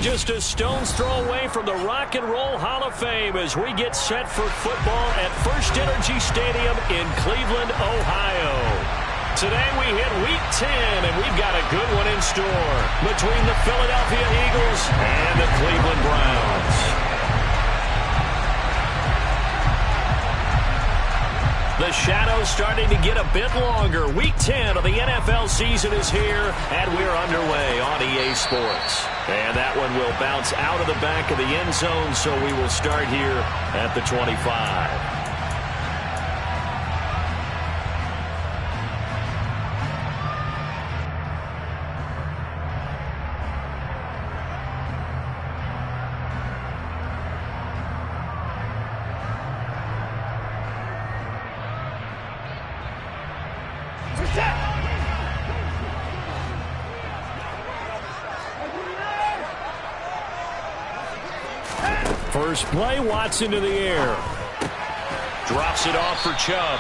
just a stone's throw away from the Rock and Roll Hall of Fame as we get set for football at First Energy Stadium in Cleveland, Ohio. Today we hit Week 10, and we've got a good one in store between the Philadelphia Eagles and the Cleveland Browns. The shadow's starting to get a bit longer. Week 10 of the NFL season is here, and we're underway on EA Sports. And that one will bounce out of the back of the end zone, so we will start here at the 25. First play, Watson to the air. Drops it off for Chubb.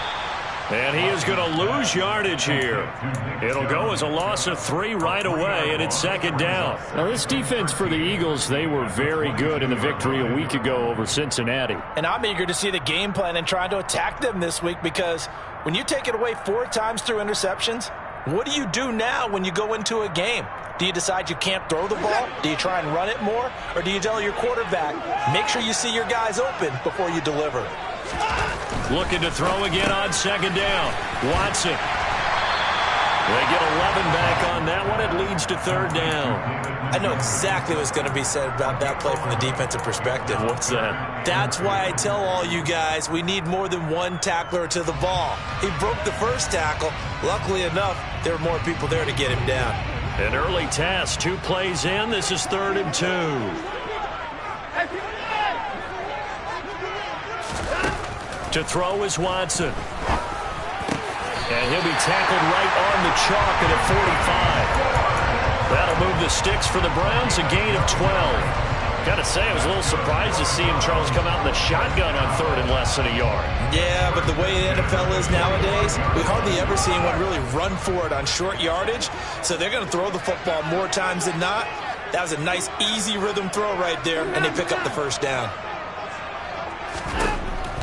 And he is going to lose yardage here. It'll go as a loss of 3 right away, and it's second down. Now, this defense for the Eagles, they were very good in the victory a week ago over Cincinnati. And I'm eager to see the game plan and trying to attack them this week, because when you take it away 4 times through interceptions, what do you do now when you go into a game? Do you decide you can't throw the ball? Do you try and run it more? Or do you tell your quarterback, make sure you see your guys open before you deliver? Looking to throw again on second down. Watson. They get 11 back on that one. It leads to third down. I know exactly what's going to be said about that play from the defensive perspective. What's that? That's why I tell all you guys we need more than one tackler to the ball. He broke the first tackle. Luckily enough, there were more people there to get him down. An early test, 2 plays in. This is 3rd and 2. To throw is Watson. And he'll be tackled right on the chalk at a 45. That'll move the sticks for the Browns, a gain of 12. Got to say, I was a little surprised to see him, Charles, come out in the shotgun on 3rd and less than a yard. Yeah, but the way the NFL is nowadays, we hardly ever see anyone really run for it on short yardage. So they're going to throw the football more times than not. That was a nice, easy rhythm throw right there, and they pick up the first down.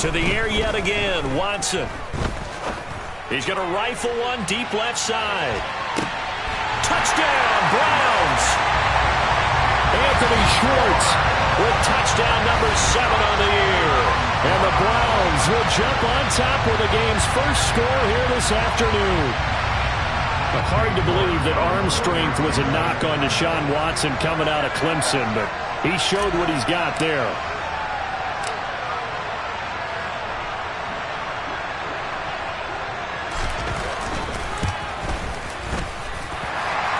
To the air yet again, Watson. He's going to rifle one deep left side. Touchdown, Browns! Anthony Schwartz with touchdown number 7 on the year. And the Browns will jump on top with the game's first score here this afternoon. Hard to believe that arm strength was a knock on Deshaun Watson coming out of Clemson, but he showed what he's got there.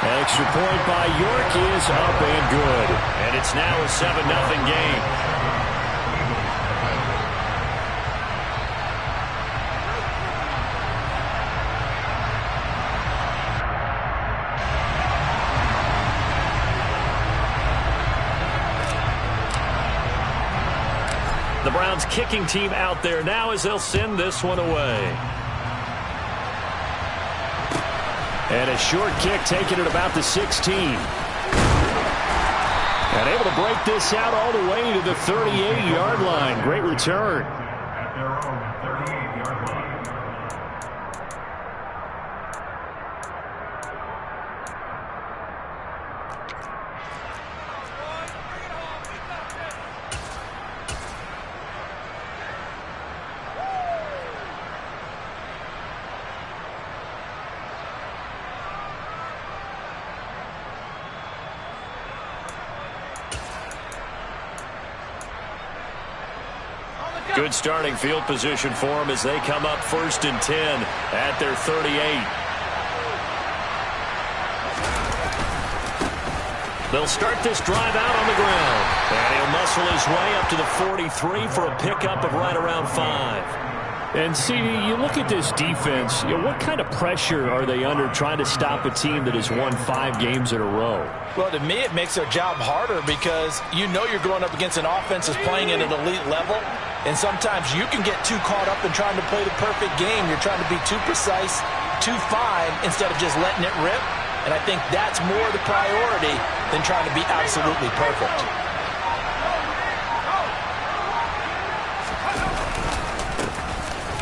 Extra point by York is up and good. And it's now a 7-0 game. The Browns kicking team out there now as they'll send this one away. And a short kick taken at about the 16. And able to break this out all the way to the 38-yard line. Great return. At their own 38-yard line. Good starting field position for them as they come up 1st and 10 at their 38. They'll start this drive out on the ground. And he'll muscle his way up to the 43 for a pickup of right around 5. And, CD, you look at this defense, what kind of pressure are they under trying to stop a team that has won 5 games in a row? Well, to me, it makes their job harder because you know you're going up against an offense that's playing at an elite level. And sometimes you can get too caught up in trying to play the perfect game. You're trying to be too precise, too fine, instead of just letting it rip. And I think that's more the priority than trying to be absolutely perfect.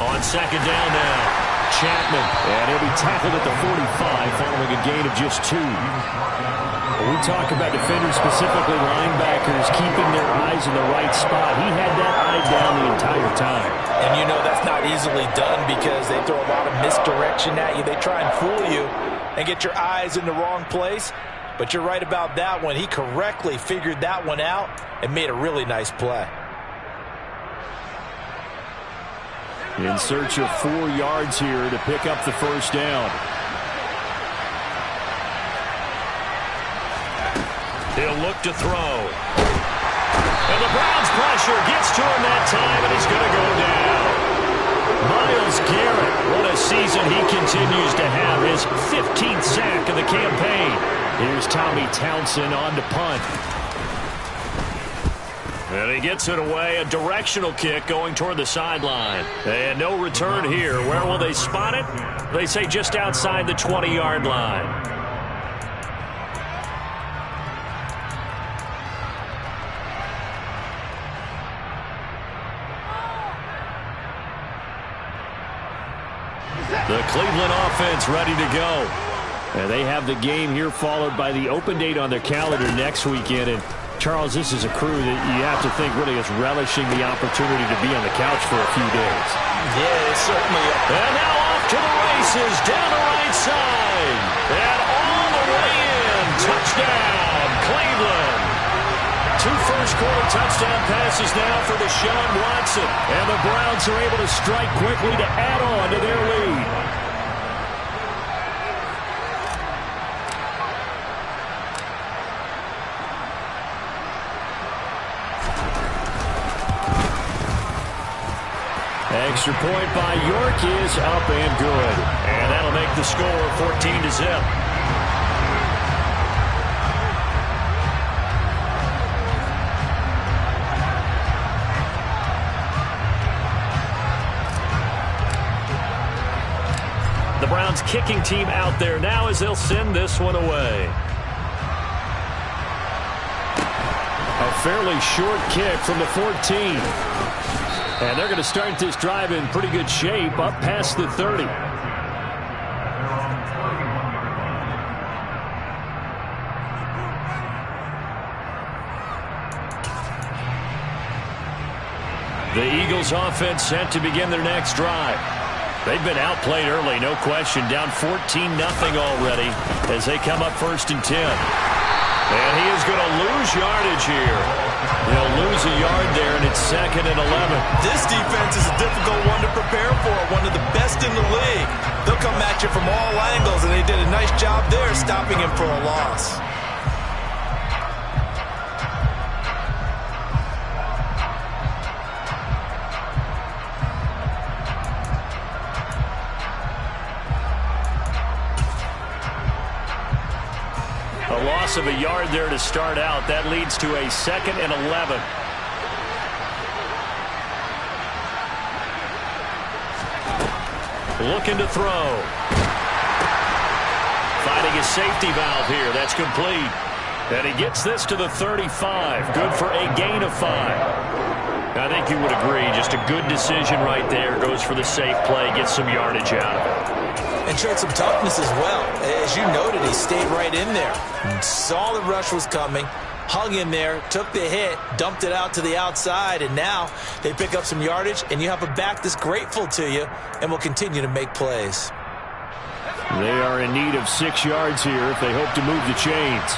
On second down now, Chapman. And he'll be tackled at the 45 following a gain of just 2. When we talk about defenders, specifically linebackers, keeping their eyes in the right spot, he had that eye down the entire time. And you know that's not easily done because they throw a lot of misdirection at you. They try and fool you and get your eyes in the wrong place. But you're right about that one. He correctly figured that one out and made a really nice play. In search of 4 yards here to pick up the first down. He'll look to throw. And the Browns' pressure gets to him that time, and he's going to go down. Myles Garrett, what a season he continues to have. His 15th sack of the campaign. Here's Tommy Townsend on to punt. And he gets it away, a directional kick going toward the sideline. And no return here. Where will they spot it? They say just outside the 20-yard line. The Cleveland offense ready to go. And they have the game here followed by the open date on their calendar next weekend. And Charles, this is a crew that you have to think really is relishing the opportunity to be on the couch for a few days. Yeah, it's certainly. And now off to the races down the right side. And all the way in. Touchdown, Cleveland. 2 first-quarter touchdown passes now for Deshaun Watson. And the Browns are able to strike quickly to add on to their lead. Extra point by York is up and good. And that'll make the score 14-0. The Browns kicking team out there now as they'll send this one away. A fairly short kick from the 14. And they're going to start this drive in pretty good shape up past the 30. The Eagles offense set to begin their next drive. They've been outplayed early, no question. Down 14-0 already as they come up 1st and 10. And he is going to lose yardage here. He'll lose a yard there, and it's 2nd and 11. This defense is a difficult one to prepare for, one of the best in the league. They'll come at you from all angles, and they did a nice job there stopping him for a loss. A loss of a yard there to start out. That leads to a 2nd and 11. Looking to throw. Finding his safety valve here. That's complete. And he gets this to the 35. Good for a gain of 5. I think you would agree. Just a good decision right there. Goes for the safe play. Gets some yardage out of it. And showed some toughness as well. As you noted, he stayed right in there. Saw the rush was coming, hung in there, took the hit, dumped it out to the outside, and now they pick up some yardage, and you have a back that's grateful to you and will continue to make plays. They are in need of 6 yards here if they hope to move the chains.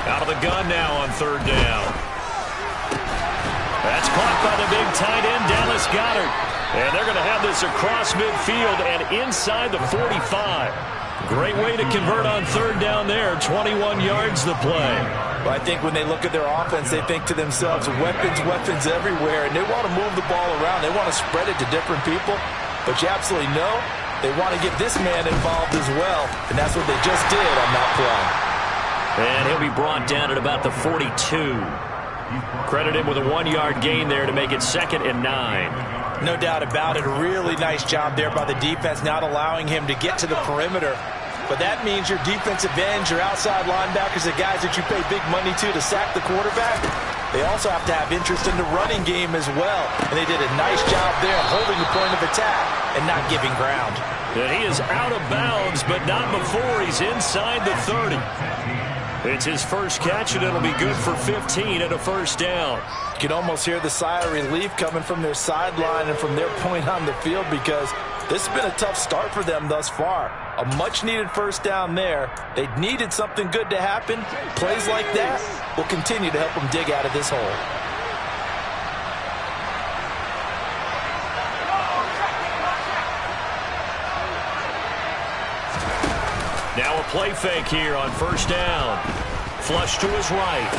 Out of the gun now on 3rd down. That's caught by the big tight end, Dallas Goedert. And they're going to have this across midfield and inside the 45. Great way to convert on 3rd down there. 21 yards the play. Well, I think when they look at their offense, they think to themselves, weapons everywhere. And they want to move the ball around. They want to spread it to different people. But you absolutely know they want to get this man involved as well. And that's what they just did on that play. And he'll be brought down at about the 42. Credit him with a 1-yard gain there to make it 2nd and 9. No doubt about it. A really nice job there by the defense, not allowing him to get to the perimeter. But that means your defensive ends, your outside linebackers, the guys that you pay big money to sack the quarterback, they also have to have interest in the running game as well. And they did a nice job there of holding the point of attack and not giving ground. And he is out of bounds, but not before he's inside the 30. It's his first catch, and it'll be good for 15 and a first down. You can almost hear the sigh of relief coming from their sideline and from their point on the field, because this has been a tough start for them thus far. A much-needed first down there. They needed something good to happen. Plays like that will continue to help them dig out of this hole. Now a play fake here on first down. Flush to his right.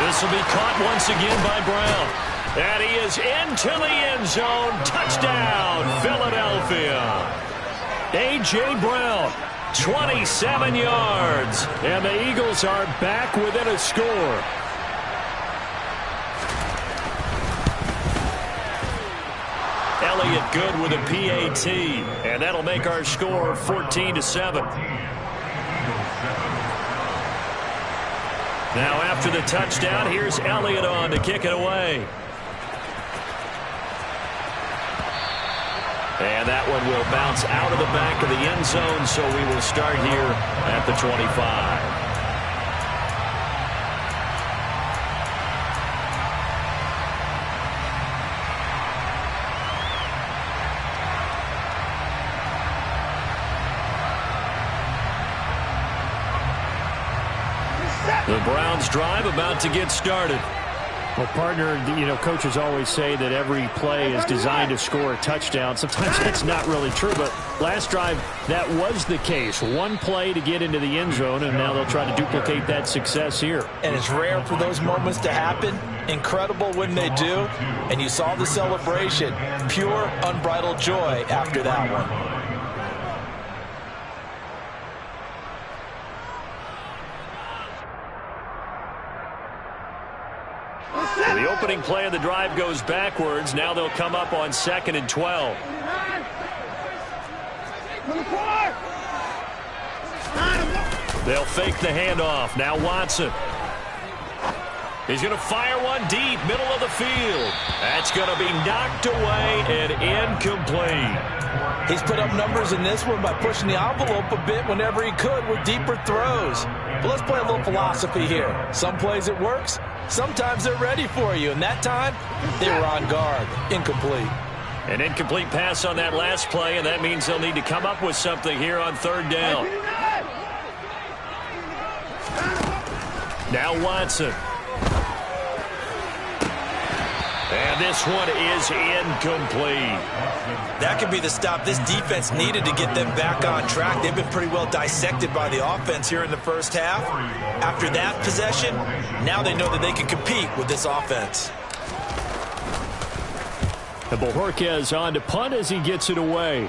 This will be caught once again by Brown. And he is into the end zone. Touchdown, Philadelphia. A.J. Brown, 27 yards. And the Eagles are back within a score. Elliott good with a PAT. And that'll make our score 14-7. Now after the touchdown, here's Elliott on to kick it away. And that one will bounce out of the back of the end zone, so we will start here at the 25. The Browns drive about to get started. Well, partner, coaches always say that every play is designed to score a touchdown. Sometimes that's not really true, but last drive, that was the case. One play to get into the end zone, and now they'll try to duplicate that success here. And it's rare for those moments to happen. Incredible when they do. And you saw the celebration. Pure, unbridled joy after that one. The opening play of the drive goes backwards. Now they'll come up on 2nd and 12. They'll fake the handoff. Now Watson. He's going to fire one deep, middle of the field. That's going to be knocked away and incomplete. He's put up numbers in this one by pushing the envelope a bit whenever he could with deeper throws. But let's play a little philosophy here. Some plays it works. Sometimes they're ready for you, and that time they were on guard. Incomplete. An incomplete pass on that last play, and that means they'll need to come up with something here on 3rd down. Now Watson. And this one is incomplete. That could be the stop this defense needed to get them back on track. They've been pretty well dissected by the offense here in the first half. After that possession, now they know that they can compete with this offense. And Bojorquez on to punt as he gets it away.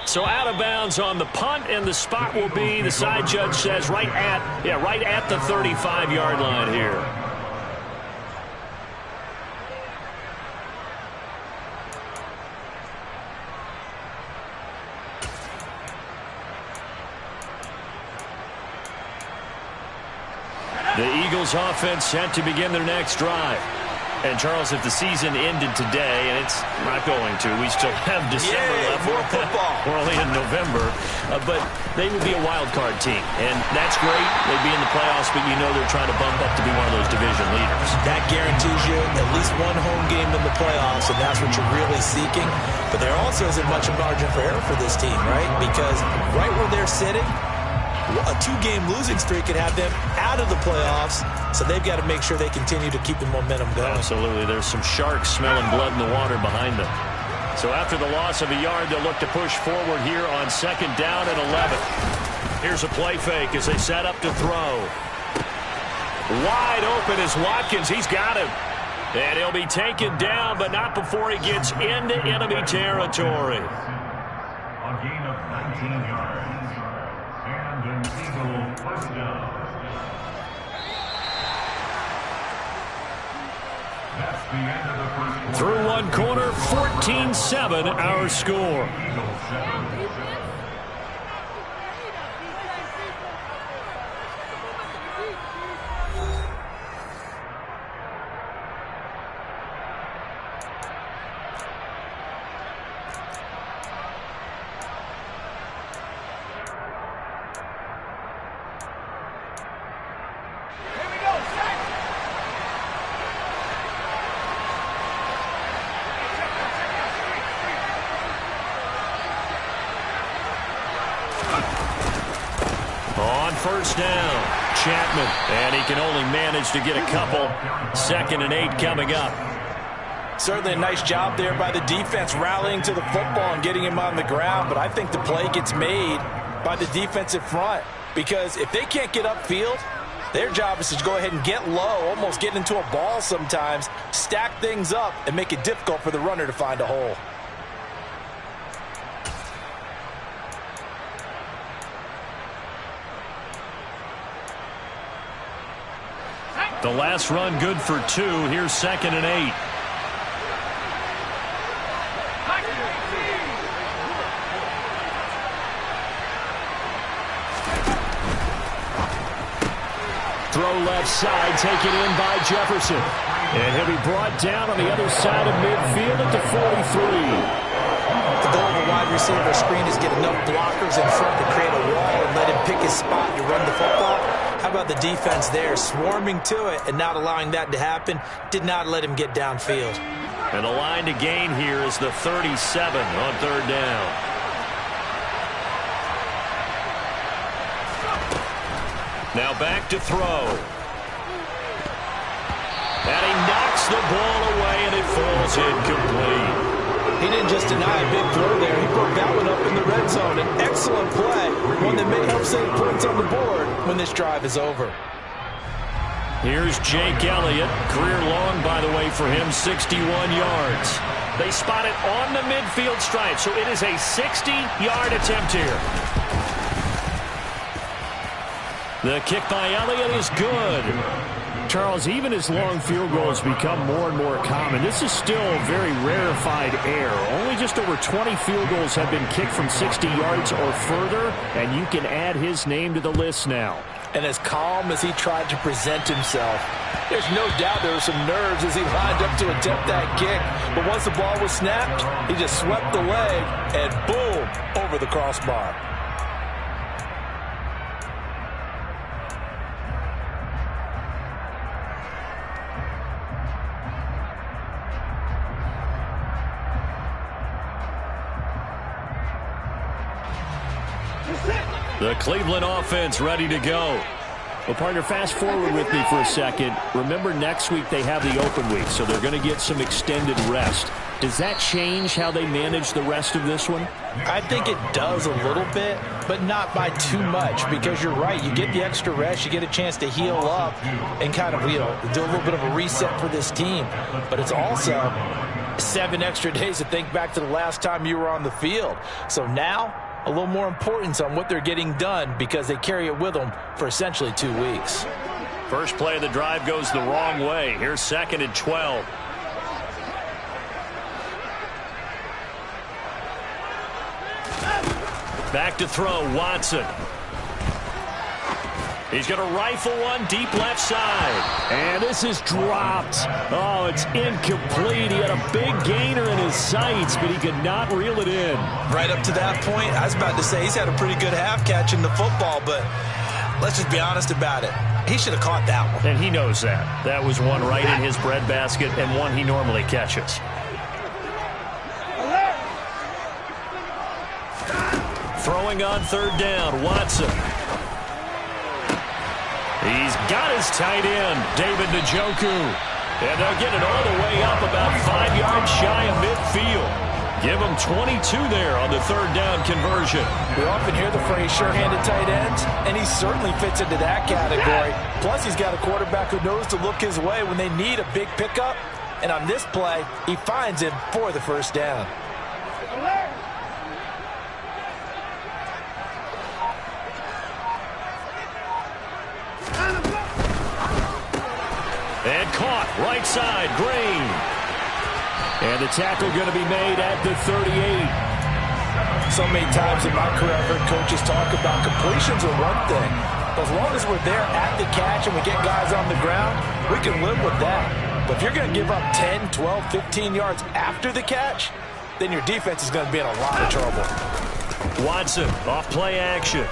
So out of bounds on the punt, and the spot will be, the side judge says, right at the 35-yard line here. The Eagles offense set to begin their next drive. And, Charles, if the season ended today, and it's not going to, we still have December left. More football. We're only in November. But they would be a wild card team. And that's great. They'd be in the playoffs, but you know they're trying to bump up to be one of those division leaders. That guarantees you at least one home game in the playoffs, and that's what you're really seeking. But there also isn't much margin for error for this team, right? Because right where they're sitting, a 2-game losing streak could have them out of the playoffs, so they've got to make sure they continue to keep the momentum going. Absolutely. There's some sharks smelling blood in the water behind them. So after the loss of a yard, they'll look to push forward here on 2nd down and 11. Here's a play fake as they set up to throw. Wide open is Watkins. He's got him. And he'll be taken down, but not before he gets into enemy territory. A gain of 19 yards. And an Eagle first down. That's the end of the first quarter. Through one quarter, 14-7 our score. Eagles 7. On first down, Chapman, and he can only manage to get a couple. 2nd and 8 coming up. Certainly a nice job there by the defense rallying to the football and getting him on the ground, but I think the play gets made by the defensive front because if they can't get upfield, their job is to go ahead and get low, almost get into a ball sometimes, stack things up, and make it difficult for the runner to find a hole. The last run good for 2. Here's 2nd and 8. Throw left side, taken in by Jefferson. And he'll be brought down on the other side of midfield at the 43. The goal of a wide receiver screen is get enough blockers in front to create a wall and let him pick his spot to run the football. How about the defense there, swarming to it and not allowing that to happen? Did not let him get downfield. And the line to gain here is the 37 on 3rd down. Now back to throw. And he knocks the ball away, and it falls incomplete. He didn't just deny a big throw there. He broke that one up in the red zone. An excellent play, one that may help save points on the board when this drive is over. Here's Jake Elliott. Career long, by the way, for him, 61 yards. They spot it on the midfield stripe, so it is a 60-yard attempt here. The kick by Elliott is good. Charles, even as long field goals become more and more common, this is still very rarefied air. Only just over 20 field goals have been kicked from 60 yards or further, and you can add his name to the list now. And as calm as he tried to present himself, there's no doubt there were some nerves as he lined up to attempt that kick. But once the ball was snapped, he just swept the leg and boom, over the crossbar. The Cleveland offense ready to go. Well, partner, fast forward with me for a second. Remember, next week they have the open week, so they're going to get some extended rest. Does that change how they manage the rest of this one? I think it does a little bit, but not by too much, because you're right. You get the extra rest. You get a chance to heal up and kind of, do a little bit of a reset for this team. But it's also 7 extra days to think back to the last time you were on the field. So now, a little more importance on what they're getting done because they carry it with them for essentially 2 weeks. First play of the drive goes the wrong way. Here's 2nd and 12. Back to throw, Watson. He's going to rifle one deep left side. And this is dropped. Oh, it's incomplete. He had a big gainer in his sights, but he could not reel it in. Right up to that point, I was about to say he's had a pretty good half catching the football, but let's just be honest about it. He should have caught that one. And he knows that. That was one right in his breadbasket and one he normally catches. Throwing on 3rd down, Watson. He's got his tight end, David Njoku. And they'll get it all the way up about 5 yards shy of midfield. Give him 22 there on the 3rd down conversion. We often hear the phrase sure-handed tight ends, and he certainly fits into that category. Plus, he's got a quarterback who knows to look his way when they need a big pickup. And on this play, he finds him for the 1st down. And caught, right side, Green. And the tackle going to be made at the 38. So many times in my career, I've heard coaches talk about completions are one thing. As long as we're there at the catch and we get guys on the ground, we can live with that. But if you're going to give up 10, 12, 15 yards after the catch, then your defense is going to be in a lot of trouble. Watson off play action.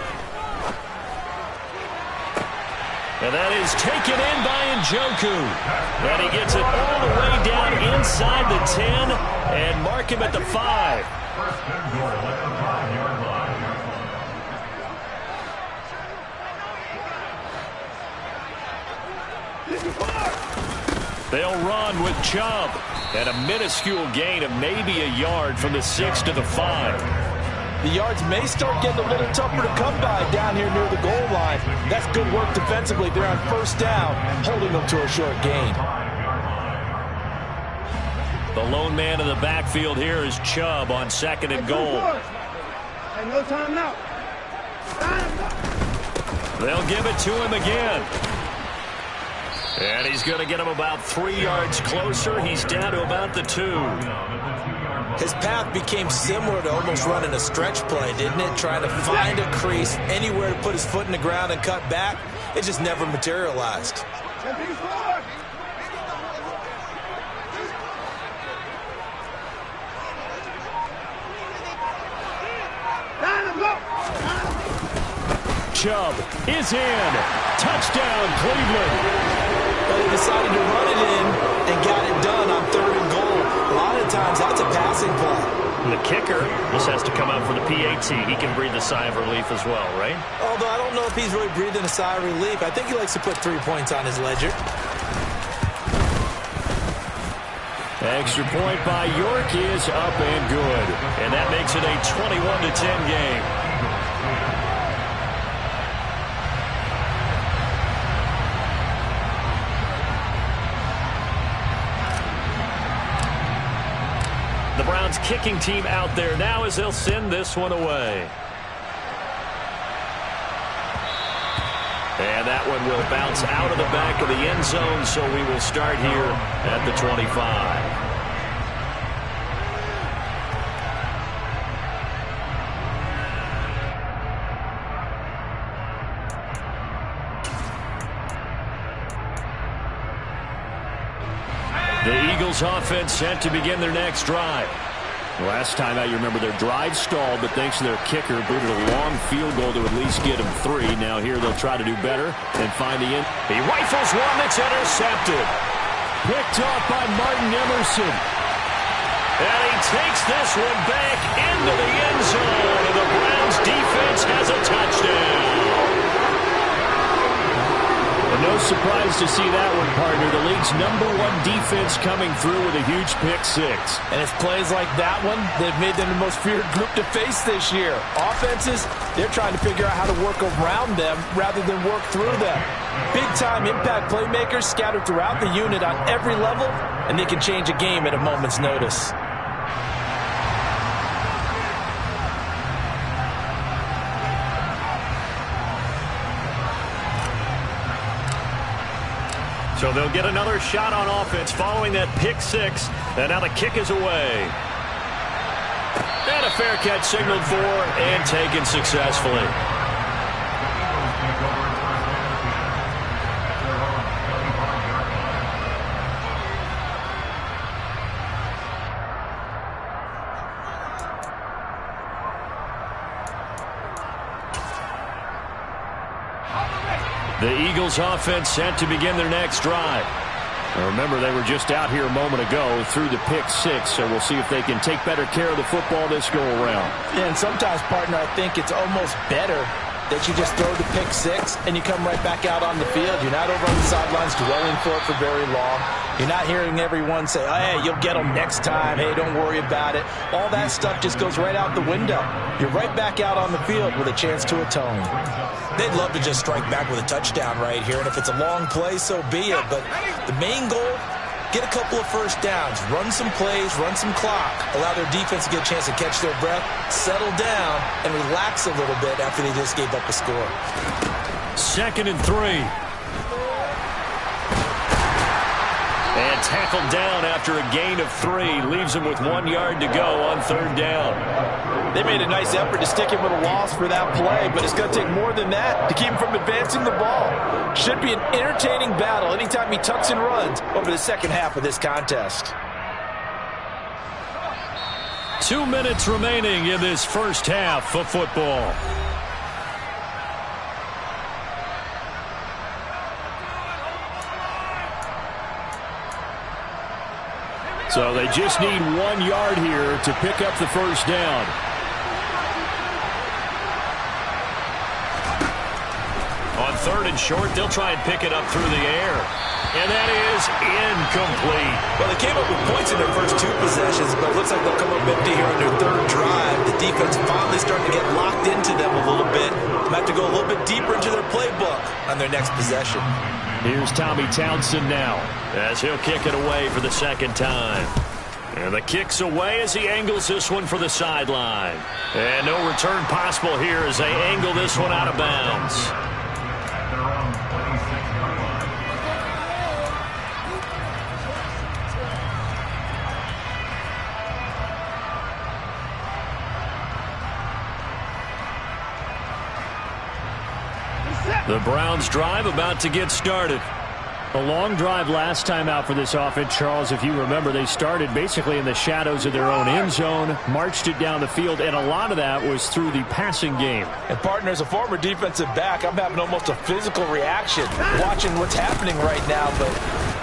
And that is taken in by Njoku. And he gets it all the way down inside the 10 and mark him at the 5. First and goal at the 5-yard line. They'll run with Chubb. And a minuscule gain of maybe a yard from the 6 to the 5. The yards may start getting a little tougher to come by down here near the goal line. That's good work defensively. They're on first down, holding them to a short gain. The lone man in the backfield here is Chubb on 2nd and goal. Hey, no time out. They'll give it to him again. And he's going to get him about 3 yards closer. He's down to about the 2. His path became similar to almost running a stretch play, didn't it? Trying to find a crease, anywhere to put his foot in the ground and cut back. It just never materialized. Chubb is in. Touchdown, Cleveland. But he decided to run it in and got it done on 3rd and goal. A lot of times, that's a passing play. The kicker, this has to come out for the PAT. He can breathe a sigh of relief as well, right? Although I don't know if he's really breathing a sigh of relief. I think he likes to put 3 points on his ledger. Extra point by York is up and good. And that makes it a 21-10 game. The Browns kicking team out there now as they'll send this one away. And that one will bounce out of the back of the end zone, so we will start here at the 25. The Eagles offense set to begin their next drive. Last time out, you remember their drive stalled, but thanks to their kicker, booted a long field goal to at least get them 3. Now here they'll try to do better and find the end. He rifles one that's intercepted. Picked off by Martin Emerson. And he takes this one back into the end zone. And the Browns defense has a touchdown. And no surprise to see that one, partner. The league's #1 defense coming through with a huge pick-6. And it's plays like that one that have made them the most feared group to face this year. Offenses, they're trying to figure out how to work around them rather than work through them. Big-time impact playmakers scattered throughout the unit on every level, and they can change a game at a moment's notice. So they'll get another shot on offense following that pick-6. And now the kick is away. And a fair catch signaled for and taken successfully. The Eagles offense set to begin their next drive. Now remember, they were just out here a moment ago through the pick-6, so we'll see if they can take better care of the football this go-around. And sometimes, partner, I think it's almost better that you just throw the pick-6 and you come right back out on the field. You're not over on the sidelines dwelling for it for very long. You're not hearing everyone say, oh, hey, you'll get them next time. Hey, don't worry about it. All that stuff just goes right out the window. You're right back out on the field with a chance to atone. They'd love to just strike back with a touchdown right here, and if it's a long play, so be it. But the main goal, get a couple of first downs, run some plays, run some clock, allow their defense to get a chance to catch their breath, settle down, and relax a little bit after they just gave up a score. 2nd and 3. And tackled down after a gain of 3. Leaves him with 1 yard to go on 3rd down. They made a nice effort to stick him with a loss for that play, but it's going to take more than that to keep him from advancing the ball. Should be an entertaining battle anytime he tucks and runs over the second half of this contest. 2 minutes remaining in this first half of football. So they just need 1 yard here to pick up the first down. On 3rd and short, they'll try and pick it up through the air. And that is incomplete. Well, they came up with points in their first 2 possessions, but it looks like they'll come up empty here on their 3rd drive. The defense finally starting to get locked into them a little bit. They'll have to go a little bit deeper into their playbook on their next possession. Here's Tommy Townsend now, as he'll kick it away for the 2nd time. And the kick's away as he angles this one for the sideline. And no return possible here as they angle this one out of bounds. The Browns drive about to get started. A long drive last time out for this offense, Charles. If you remember, they started basically in the shadows of their own end zone, marched it down the field, and a lot of that was through the passing game. And, partner, as a former defensive back, I'm having almost a physical reaction watching what's happening right now. But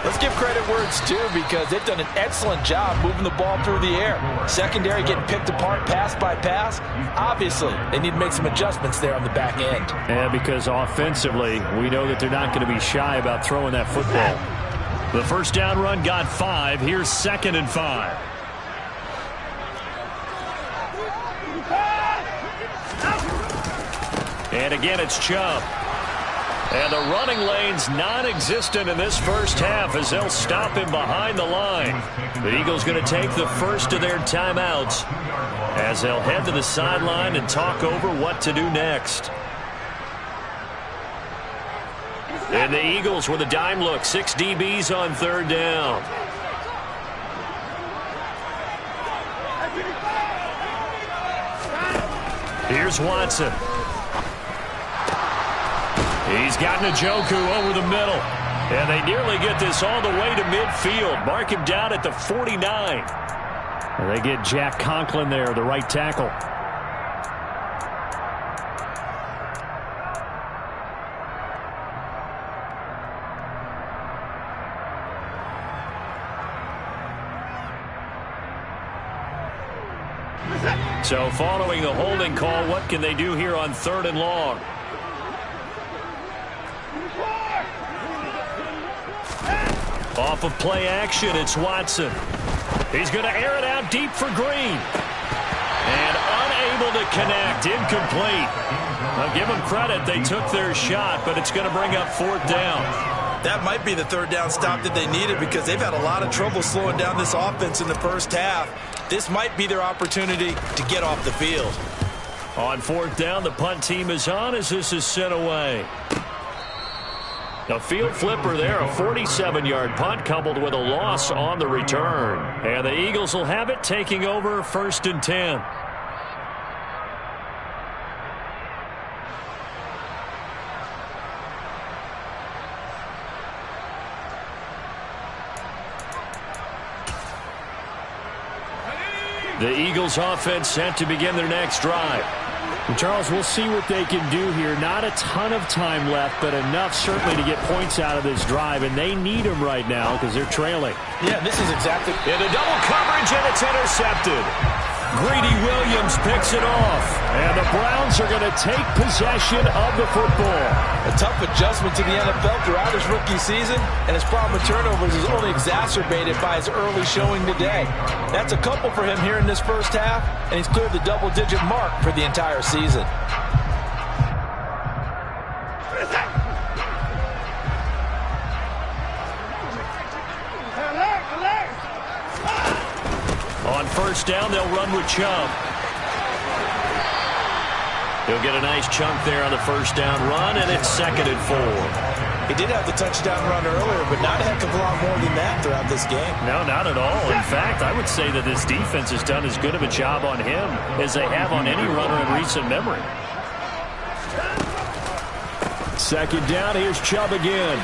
let's give credit where it's due because they've done an excellent job moving the ball through the air. Secondary getting picked apart pass by pass. Obviously, they need to make some adjustments there on the back end. And because offensively, we know that they're not going to be shy about throwing that football. The first down run got 5. Here's 2nd and 5. And again, it's Chubb. And the running lane's non-existent in this first half as they'll stop him behind the line. The Eagles going to take the first of their timeouts as they'll head to the sideline and talk over what to do next. And the Eagles with a dime look. 6 DBs on 3rd down. Here's Watson. He's got Njoku over the middle. And they nearly get this all the way to midfield. Mark him down at the 49. And they get Jack Conklin there, the right tackle. So following the holding call, what can they do here on 3rd and long? Off of play action, it's Watson. He's going to air it out deep for Green. And unable to connect, incomplete. I'll give them credit, they took their shot, but it's going to bring up 4th down. That might be the 3rd down stop that they needed because they've had a lot of trouble slowing down this offense in the first half. This might be their opportunity to get off the field. On 4th down, the punt team is on as this is sent away. A field flipper there, a 47-yard punt coupled with a loss on the return. And the Eagles will have it taking over 1st and 10. The Eagles offense set to begin their next drive. And Charles, we'll see what they can do here. Not a ton of time left, but enough certainly to get points out of this drive, and they need them right now because they're trailing. Yeah, this is exactly... In a double coverage, and it's intercepted. Greedy Williams picks it off, and the Browns are going to take possession of the football. A tough adjustment to the NFL throughout his rookie season, and his problem with turnovers is only exacerbated by his early showing today. That's a couple for him here in this first half, and he's cleared the double-digit mark for the entire season. On 1st down, they'll run with Chubb. He'll get a nice chunk there on the 1st down run, and it's 2nd and 4. He did have the touchdown run earlier, but not a heck of a lot more than that throughout this game. No, not at all. In fact, I would say that this defense has done as good of a job on him as they have on any runner in recent memory. Second down, here's Chubb again.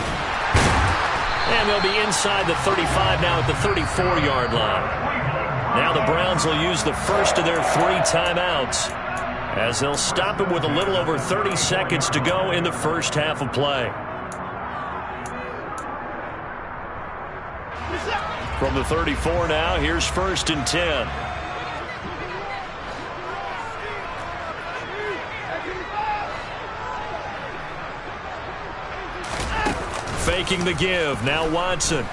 And they'll be inside the 35 now at the 34-yard line. Now the Browns will use the first of their 3 timeouts as they'll stop him with a little over 30 seconds to go in the first half of play. From the 34 now, here's 1st and 10. Faking the give. Now Watson.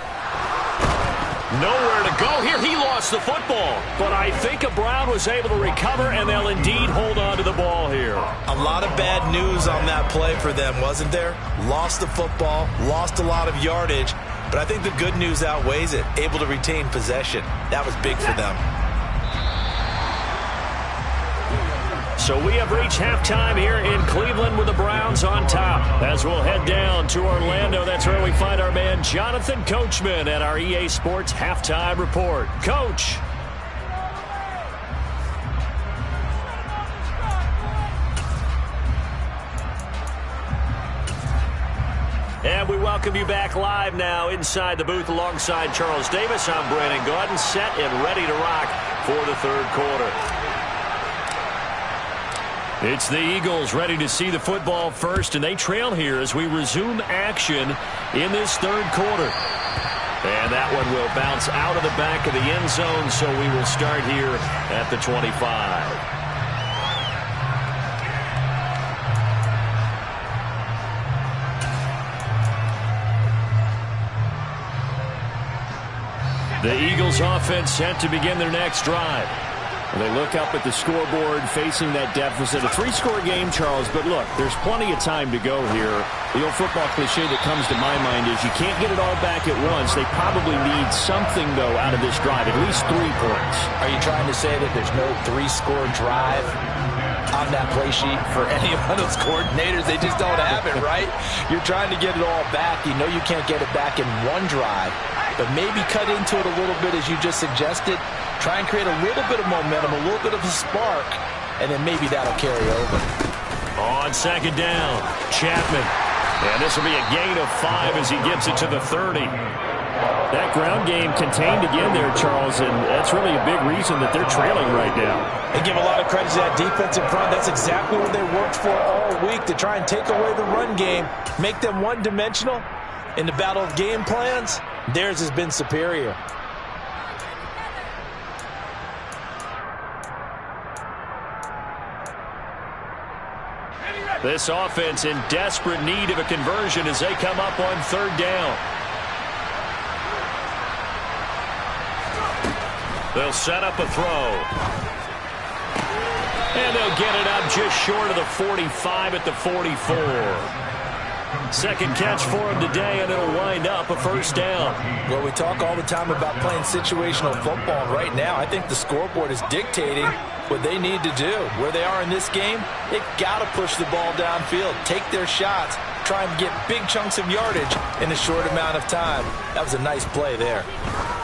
Nowhere to go here. He lost the football. But I think a Brown was able to recover, and they'll indeed hold on to the ball here. A lot of bad news on that play for them, wasn't there? Lost the football, lost a lot of yardage, but I think the good news outweighs it. Able to retain possession. That was big for them. So we have reached halftime here in Cleveland with the Browns on top. As we'll head down to Orlando, that's where we find our man Jonathan Coachman at our EA Sports Halftime Report. Coach. And we welcome you back live now inside the booth alongside Charles Davis. I'm Brandon Gaudin, set and ready to rock for the third quarter. It's the Eagles ready to see the football first, and they trail here as we resume action in this third quarter. And that one will bounce out of the back of the end zone, so we will start here at the 25. The Eagles offense set to begin their next drive. They look up at the scoreboard facing that deficit. A 3-score game, Charles, but look, there's plenty of time to go here. The old football cliche that comes to my mind is you can't get it all back at once. They probably need something, though, out of this drive, at least 3 points. Are you trying to say that there's no 3-score drive on that play sheet for any of those coordinators? They just don't have it, right? You're trying to get it all back. You know you can't get it back in one drive, but maybe cut into it a little bit as you just suggested. Try and create a little bit of momentum, a little bit of a spark, and then maybe that'll carry over. On second down, Chapman. And this will be a gain of 5 as he gets it to the 30. That ground game contained again there, Charles, and that's really a big reason that they're trailing right now. They give a lot of credit to that defensive front. That's exactly what they worked for all week, to try and take away the run game, make them one-dimensional. In the battle of game plans, theirs has been superior. This offense in desperate need of a conversion as they come up on third down. They'll set up a throw. And they'll get it up just short of the 45 at the 44. Second catch for him today, and it'll wind up a first down. Well, we talk all the time about playing situational football. Right now, I think the scoreboard is dictating what they need to do. Where they are in this game, they've got to push the ball downfield, take their shots, try and get big chunks of yardage in a short amount of time. That was a nice play there.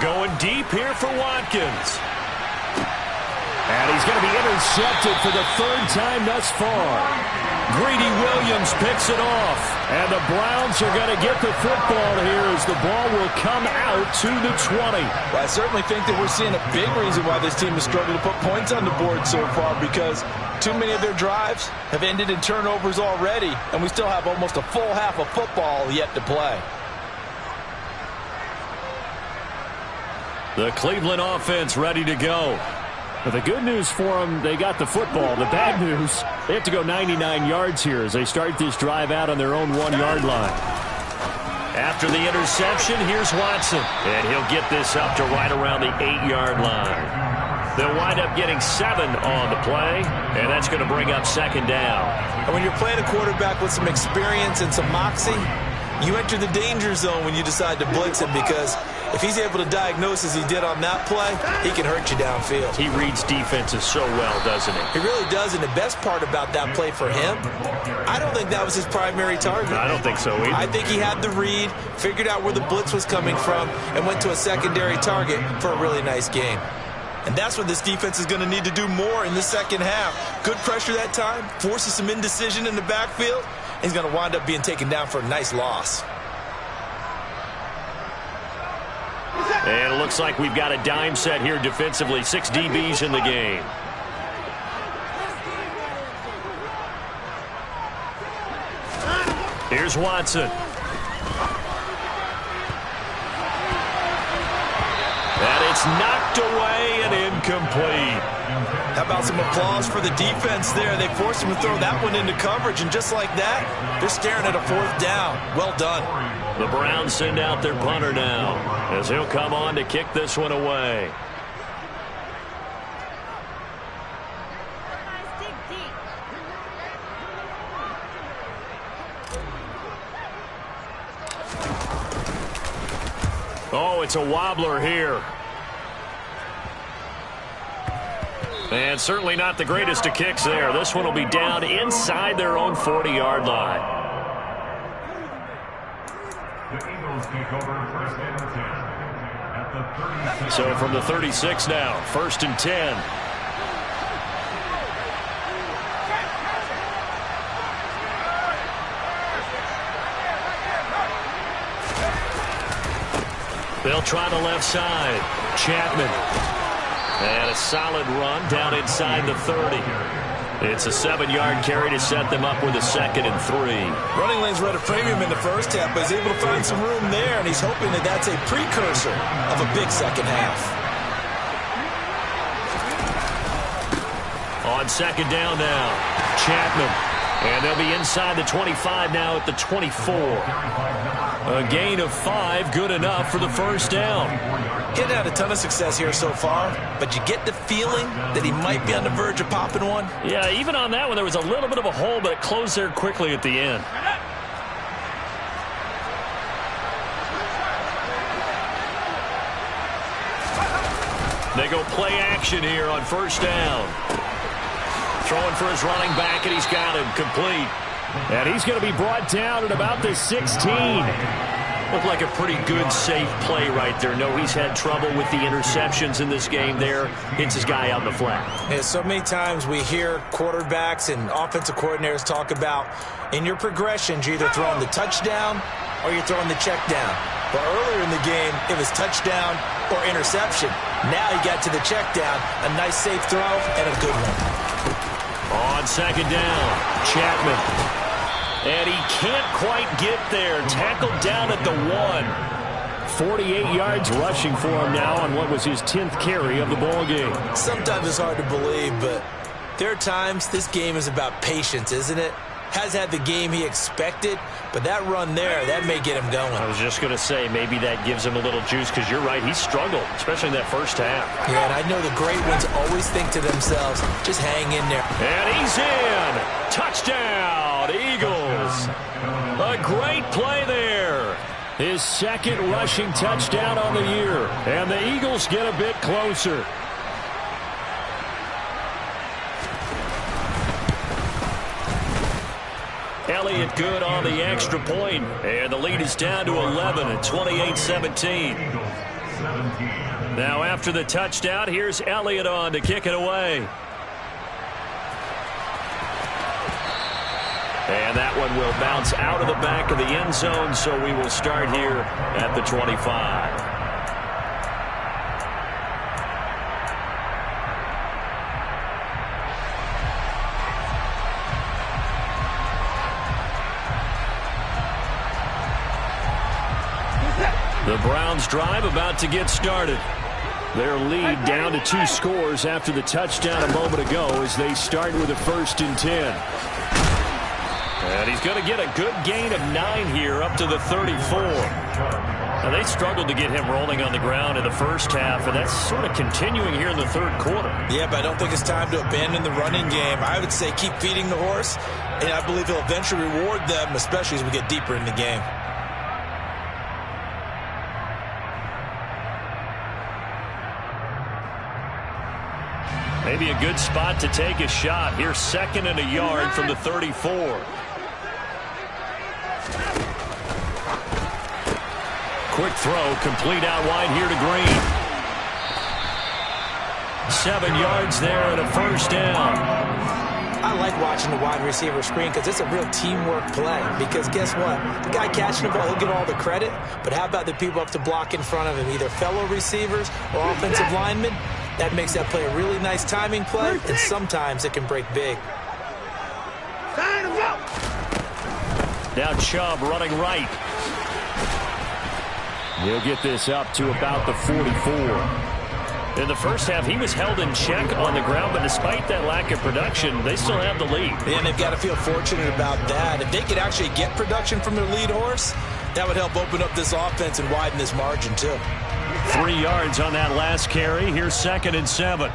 Going deep here for Watkins. And he's going to be intercepted for the 3rd time thus far. Greedy Williams picks it off. And the Browns are going to get the football here as the ball will come out to the 20. Well, I certainly think that we're seeing a big reason why this team has struggled to put points on the board so far, because too many of their drives have ended in turnovers already, and we still have almost a full half of football yet to play. The Cleveland offense ready to go. But the good news for them, they got the football. The bad news, they have to go 99 yards here as they start this drive out on their own 1-yard line. After the interception, here's Watson. And he'll get this up to right around the 8-yard line. They'll wind up getting 7 on the play, and that's going to bring up second down. And when you're playing a quarterback with some experience and some moxie, you enter the danger zone when you decide to blitz him, because If he's able to diagnose as he did on that play, he can hurt you downfield. He reads defenses so well, doesn't he? He really does, and the best part about that play for him, I don't think that was his primary target. I don't think so either. I think he had the read, figured out where the blitz was coming from, and went to a secondary target for a really nice game. And that's what this defense is going to need to do more in the second half. Good pressure that time, forces some indecision in the backfield, and he's going to wind up being taken down for a nice loss. And it looks like we've got a dime set here defensively. 6 DBs in the game. Here's Watson. And it's knocked away and incomplete. How about some applause for the defense there? They forced him to throw that one into coverage, and just like that, they're staring at a 4th down. Well done. The Browns send out their punter now, as he'll come on to kick this one away. Oh, it's a wobbler here. And certainly not the greatest of kicks there. This one will be down inside their own 40-yard line. The Eagles take over 1st and 10 at the 36. So from the 36 now, 1st and 10. They'll try the left side. Chapman. And a solid run down inside the 30. It's a 7-yard carry to set them up with a 2nd and 3. Running lanes were at a premium in the first half, but he's able to find some room there, and he's hoping that that's a precursor of a big second half. On 2nd down now, Chapman. And they'll be inside the 25 now at the 24. A gain of 5, good enough for the 1st down. Getting had a ton of success here so far, but you get the feeling that he might be on the verge of popping one. Yeah, even on that one, there was a little bit of a hole, but it closed there quickly at the end. They go play action here on 1st down. Throwing for his running back, and he's got him complete. And he's going to be brought down at about the 16. Looked like a pretty good, safe play right there. No, he's had trouble with the interceptions in this game there. Hits his guy out in the flat. Yeah, so many times we hear quarterbacks and offensive coordinators talk about in your progressions, you're either throwing the touchdown or you're throwing the check down. But earlier in the game, it was touchdown or interception. Now he got to the check down. A nice, safe throw and a good one. On 2nd down, Chapman. And he can't quite get there. Tackled down at the 1. 48 yards rushing for him now on what was his 10th carry of the ball game. Sometimes it's hard to believe, but there are times this game is about patience, isn't it? Has had the game he expected, but that run there, that may get him going. I was just going to say, maybe that gives him a little juice, because you're right, he struggled, especially in that first half. Yeah, and I know the great ones always think to themselves, just hang in there. And he's in! Touchdown, Eagles! A great play there. His 2nd rushing touchdown on the year. And the Eagles get a bit closer. Elliott good on the extra point, and the lead is down to 11 at 28-17. Now after the touchdown, here's Elliott on to kick it away. And that one will bounce out of the back of the end zone, so we will start here at the 25. The Browns drive about to get started. Their lead down to 2 scores after the touchdown a moment ago as they start with a 1st and 10. And he's going to get a good gain of 9 here up to the 34. Now they struggled to get him rolling on the ground in the first half, and that's sort of continuing here in the 3rd quarter. Yeah, but I don't think it's time to abandon the running game. I would say keep feeding the horse, and I believe he'll eventually reward them, especially as we get deeper in the game. Maybe a good spot to take a shot. Here's 2nd and a yard from the 34. Quick throw, complete out wide here to Green. 7 yards there and a first down. I like watching the wide receiver screen because it's a real teamwork play. Because guess what? The guy catching the ball, he'll get all the credit. But how about the people up to block in front of him, either fellow receivers or offensive linemen? That makes that play a really nice timing play, and sometimes it can break big. Now Chubb running right. He'll get this up to about the 44. In the first half, he was held in check on the ground, but despite that lack of production, they still have the lead. And they've got to feel fortunate about that. If they could actually get production from their lead horse, that would help open up this offense and widen this margin, too. 3 yards on that last carry. Here's 2nd and 7.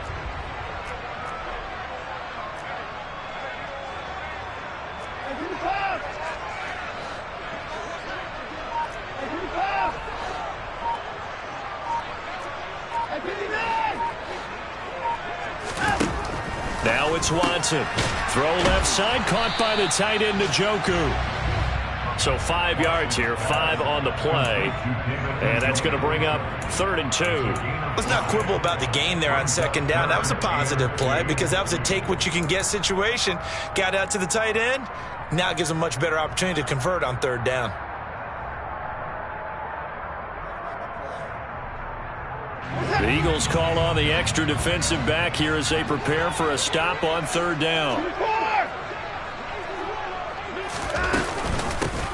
Now it's Watson. Throw left side, caught by the tight end Njoku. So 5 yards here, 5 on the play. And that's going to bring up 3rd and 2. Let's not quibble about the gain there on 2nd down. That was a positive play because that was a take-what-you-can-get situation. Got out to the tight end. Now it gives them a much better opportunity to convert on 3rd down. The Eagles call on the extra defensive back here as they prepare for a stop on 3rd down.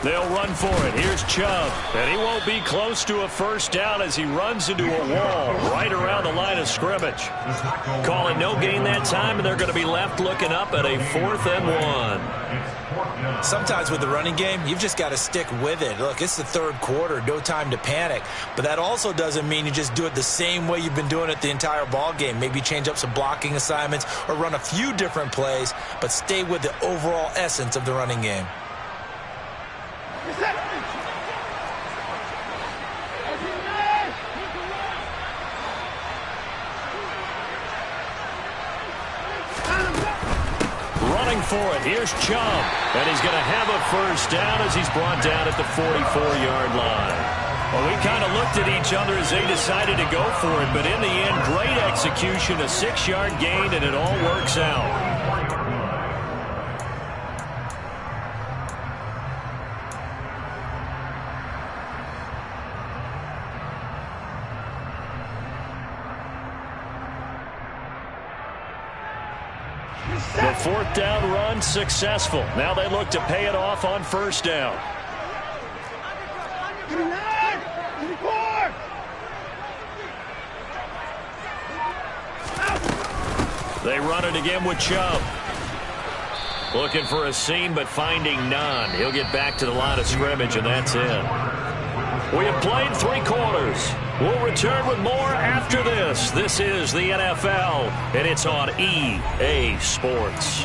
They'll run for it. Here's Chubb. And he won't be close to a first down as he runs into a wall right around the line of scrimmage. Call it no gain that time, and they're going to be left looking up at a 4th and 1. Sometimes with the running game, you've just got to stick with it. Look, it's the 3rd quarter, no time to panic. But that also doesn't mean you just do it the same way you've been doing it the entire ball game. Maybe change up some blocking assignments or run a few different plays, but stay with the overall essence of the running game. Running for it. Here's Chubb. And he's going to have a first down as he's brought down at the 44-yard line. Well, we kind of looked at each other as they decided to go for it, but in the end, great execution, a 6-yard gain, and it all works out. The 4th down run successful. Now they look to pay it off on 1st down. They run it again with Chubb. Looking for a seam, but finding none. He'll get back to the line of scrimmage, and that's it. We have played 3 quarters. We'll return with more after this. This is the NFL, and it's on EA Sports.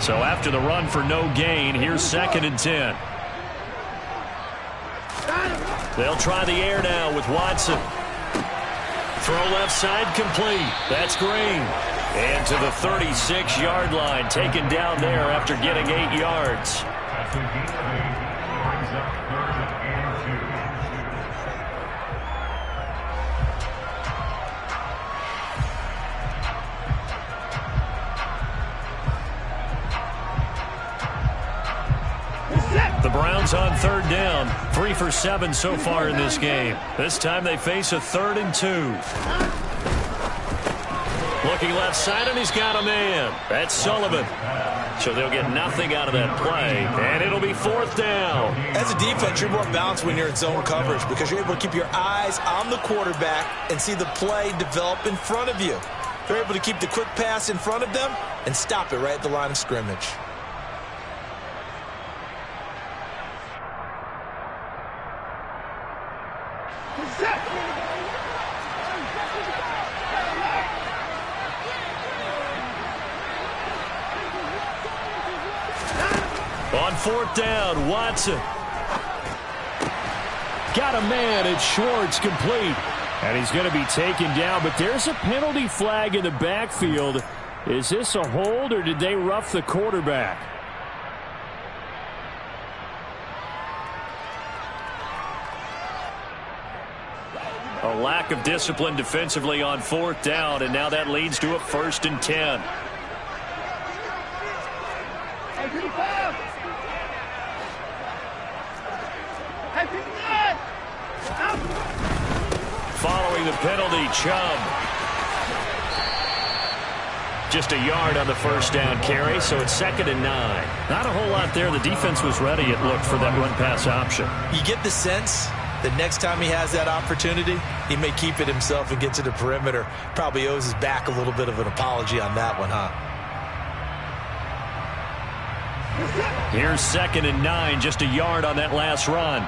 So after the run for no gain, here's 2nd and 10. They'll try the air now with Watson. Throw left side complete. That's Green. And to the 36-yard line, taken down there after getting 8 yards. The Browns on 3rd down, 3 for 7 so far in this game. This time they face a 3rd and 2. Looking left side, and he's got a man. That's Sullivan. So they'll get nothing out of that play, and it'll be 4th down. As a defense, you're more balanced when you're in zone coverage because you're able to keep your eyes on the quarterback and see the play develop in front of you. You're able to keep the quick pass in front of them and stop it right at the line of scrimmage. 4th down. Watson. Got a man, and Schwartz complete. And he's going to be taken down, but there's a penalty flag in the backfield. Is this a hold, or did they rough the quarterback? A lack of discipline defensively on 4th down, and now that leads to a 1st and 10. Following the penalty, Chubb. Just a yard on the 1st down carry, so it's 2nd and 9. Not a whole lot there. The defense was ready, it looked, for that run-pass option. You get the sense that next time he has that opportunity, he may keep it himself and get to the perimeter. Probably owes his back a little bit of an apology on that one, huh? Here's 2nd and 9, just a yard on that last run.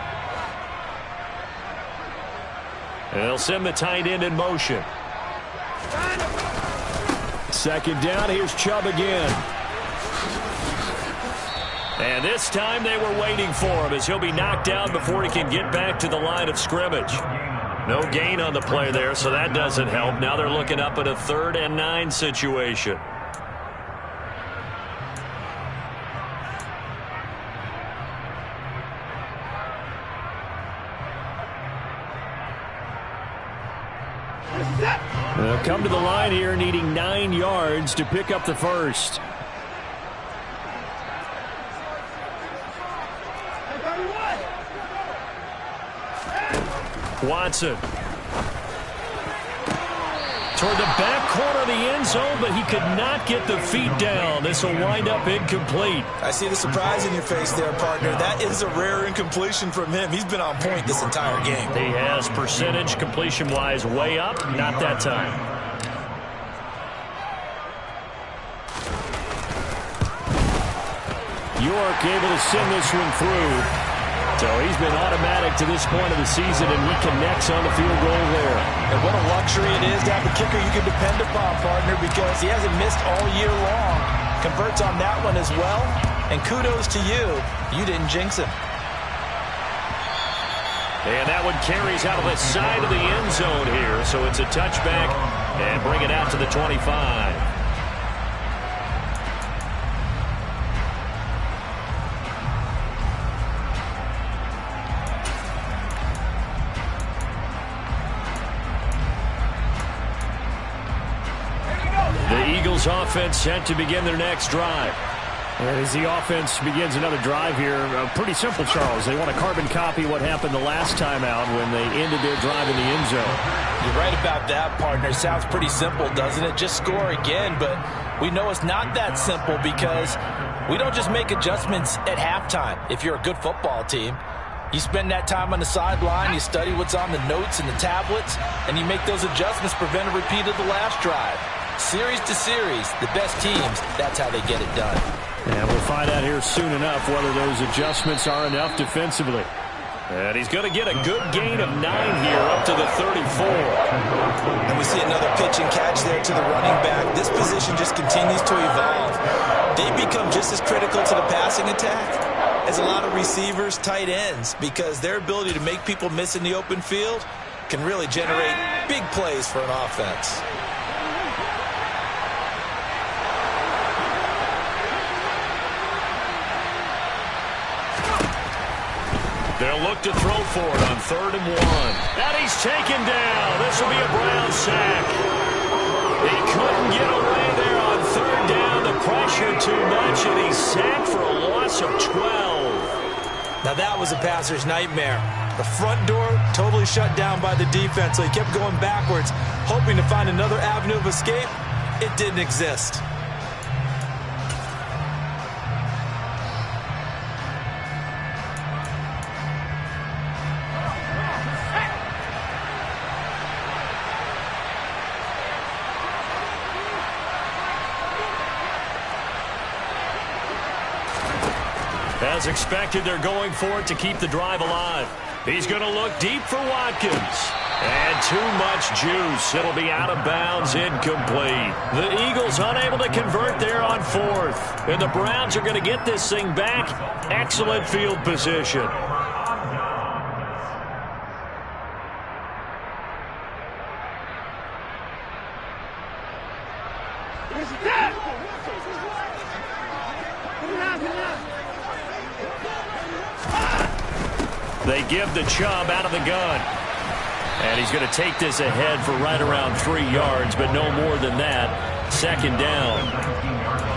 They'll send the tight end in motion. 2nd down, here's Chubb again. And this time they were waiting for him as he'll be knocked down before he can get back to the line of scrimmage. No gain on the play there, so that doesn't help. Now they're looking up at a 3rd and 9 situation. They'll come to the line here needing 9 yards to pick up the first. Watson. Toward the back corner of the end zone, but he could not get the feet down. This will wind up incomplete. I see the surprise in your face there, partner. That is a rare incompletion from him. He's been on point this entire game. He has percentage completion-wise way up. Not that time. York able to send this one through. So he's been automatic to this point of the season, and he connects on the field goal there. And what a luxury it is to have a kicker you can depend upon, partner, because he hasn't missed all year long. Converts on that one as well. And kudos to you. You didn't jinx him. And that one carries out of the side of the end zone here. So it's a touchback and bring it out to the 25. Offense set to begin their next drive. As the offense begins another drive here, pretty simple, Charles. They want to carbon copy what happened the last time out when they ended their drive in the end zone. You're right about that, partner. Sounds pretty simple, doesn't it? Just score again, but we know it's not that simple because we don't just make adjustments at halftime. If you're a good football team, you spend that time on the sideline, you study what's on the notes and the tablets, and you make those adjustments, prevent a repeat of the last drive. Series to series, the best teams, that's how they get it done. And we'll find out here soon enough whether those adjustments are enough defensively. And he's going to get a good gain of 9 here up to the 34. And we see another pitch and catch there to the running back. This position just continues to evolve. They become just as critical to the passing attack as a lot of receivers, tight ends, because their ability to make people miss in the open field can really generate big plays for an offense. They'll look to throw for it on 3rd and 1. And he's taken down. This will be a Brown sack. He couldn't get away there on 3rd down. The pressure too much, and he's sacked for a loss of 12. Now that was a passer's nightmare. The front door totally shut down by the defense, so he kept going backwards, hoping to find another avenue of escape. It didn't exist. As expected, they're going for it to keep the drive alive. He's going to look deep for Watkins. And too much juice. It'll be out of bounds, incomplete. The Eagles unable to convert there on fourth. And the Browns are going to get this thing back. Excellent field position. They give the Chubb out of the gun. And he's going to take this ahead for right around 3 yards, but no more than that. Second down.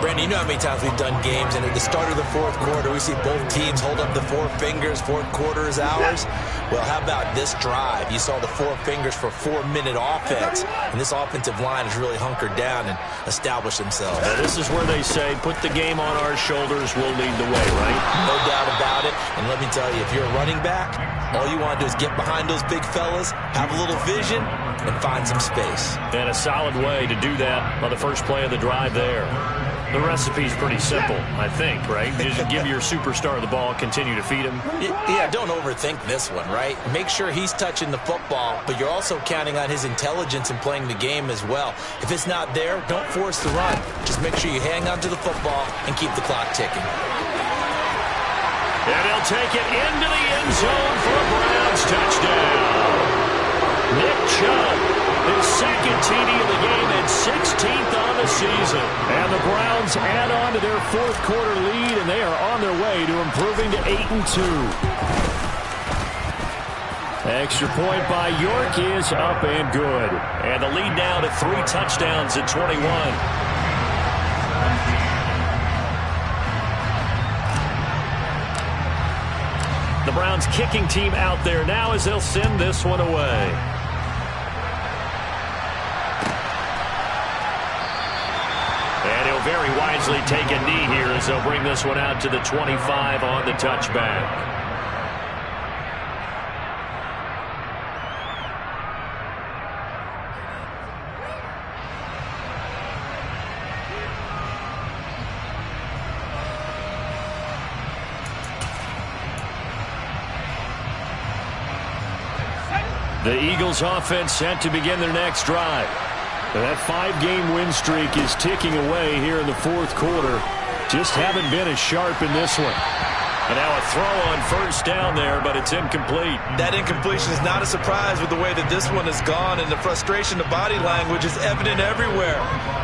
Brandon, you know how many times we've done games, and at the start of the fourth quarter, we see both teams hold up the four fingers, fourth quarter is ours. Well, how about this drive? You saw the four fingers for 4-minute offense, and this offensive line has really hunkered down and established themselves. Now, this is where they say, put the game on our shoulders, we'll lead the way, right? No doubt about it, and let me tell you, if you're a running back, all you want to do is get behind those big fellas, have a little vision, and find some space. And a solid way to do that on the first play of the drive there. The recipe's pretty simple, I think, right? Just give your superstar the ball, continue to feed him. Yeah, don't overthink this one, right? Make sure he's touching the football, but you're also counting on his intelligence in playing the game as well. If it's not there, don't force the run. Just make sure you hang on to the football and keep the clock ticking. And he'll take it into the end zone for a Browns touchdown. Nick Chubb, his second TD of the game and 16th on the season. And the Browns add on to their fourth quarter lead, and they are on their way to improving to 8-2. Extra point by York is up and good. And the lead now to 3 touchdowns at 21. The Browns kicking team out there now as they'll send this one away. And he'll very wisely take a knee here as they'll bring this one out to the 25 on the touchback. The Eagles offense set to begin their next drive. That 5-game win streak is ticking away here in the fourth quarter. Just haven't been as sharp in this one. And now a throw on first down there, but it's incomplete. That incompletion is not a surprise with the way that this one has gone, and the frustration, the body language is evident everywhere.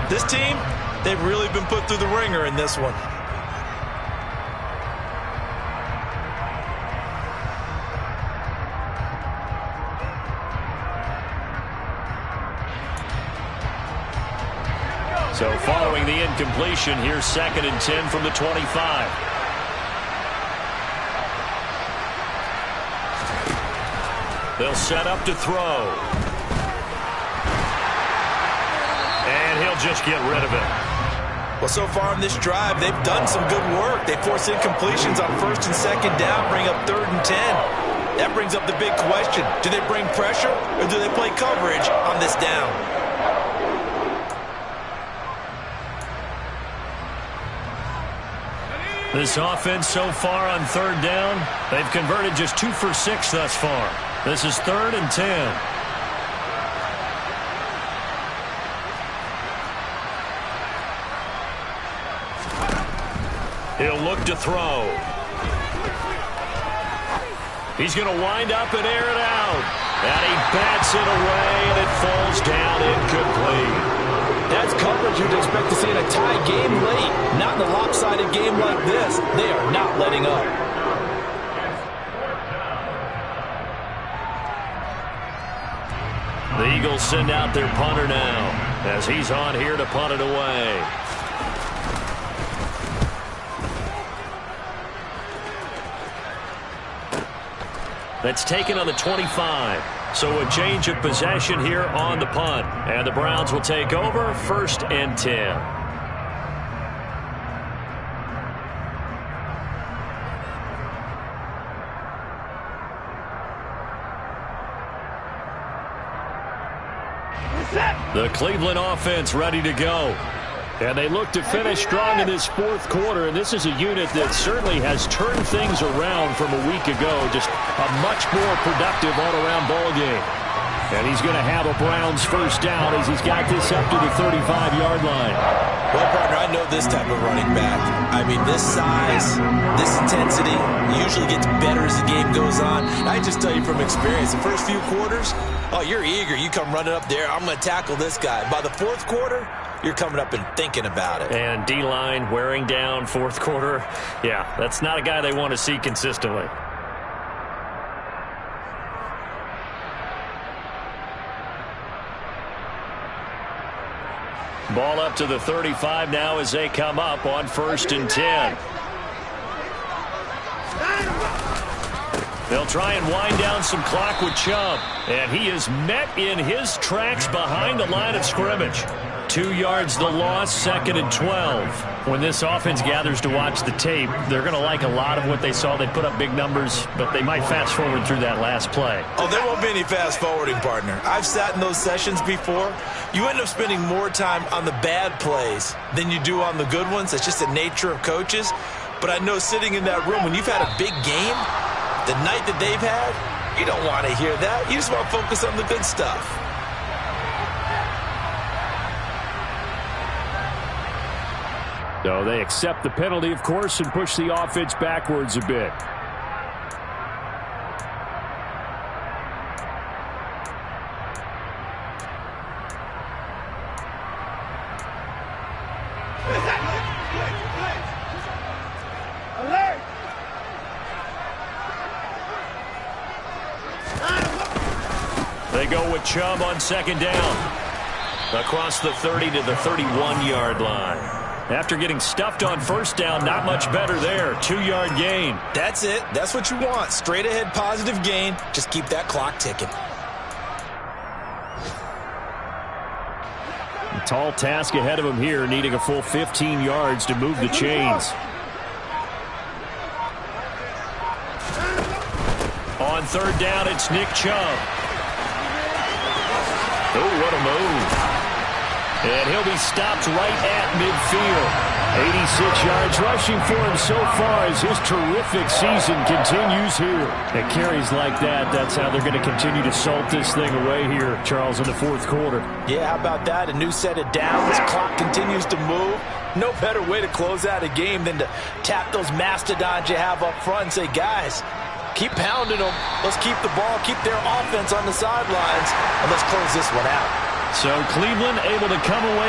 This team, they've really been put through the ringer in this one. So following the incompletion, here's 2nd and 10 from the 25. They'll set up to throw. And he'll just get rid of it. Well, so far in this drive, they've done some good work. They force incompletions on 1st and 2nd down, bring up 3rd and 10. That brings up the big question. Do they bring pressure or do they play coverage on this down? This offense so far on 3rd down, they've converted just 2 for 6 thus far. This is 3rd and 10. He'll look to throw. He's going to wind up and air it out. And he bats it away, and it falls down incomplete. That's coverage you'd expect to see in a tie game late. Not in a lopsided game like this. They are not letting up. The Eagles send out their punter now as he's on here to punt it away. That's taken on the 25. So a change of possession here on the punt. And the Browns will take over 1st and 10. The Cleveland offense ready to go. And they look to finish strong in this fourth quarter. And this is a unit that certainly has turned things around from a week ago. Just a much more productive all-around ball game. And he's going to have a Browns first down as he's got this up to the 35-yard line. Well, partner, I know this type of running back. I mean, this size, this intensity usually gets better as the game goes on. I just tell you from experience, the first few quarters, oh, you're eager. You come running up there, I'm going to tackle this guy. By the fourth quarter, you're coming up and thinking about it. And D-line wearing down fourth quarter. Yeah, that's not a guy they want to see consistently. Ball up to the 35 now as they come up on 1st and 10. They'll try and wind down some clock with Chubb. And he is met in his tracks behind the line of scrimmage. 2 yards the loss, 2nd and 12. When this offense gathers to watch the tape, they're going to like a lot of what they saw. They put up big numbers, but they might fast forward through that last play. Oh, there won't be any fast forwarding, partner. I've sat in those sessions before. You end up spending more time on the bad plays than you do on the good ones. That's just the nature of coaches. But I know sitting in that room, when you've had a big game, the night that they've had, you don't want to hear that. You just want to focus on the good stuff. So they accept the penalty, of course, and push the offense backwards a bit. They go with Chubb on 2nd down. Across the 30 to the 31-yard line. After getting stuffed on 1st down, not much better there. 2-yard gain. That's it. That's what you want. Straight ahead positive gain. Just keep that clock ticking. A tall task ahead of him here, needing a full 15 yards to move the chains. On 3rd down, it's Nick Chubb. Oh, what a move. And he'll be stopped right at midfield. 86 yards rushing for him so far as his terrific season continues here. And carries like that, that's how they're going to continue to salt this thing away here, Charles, in the 4th quarter. Yeah, how about that? A new set of downs. Clock continues to move. No better way to close out a game than to tap those mastodons you have up front and say, guys, keep pounding them. Let's keep the ball, keep their offense on the sidelines, and let's close this one out. So Cleveland able to come away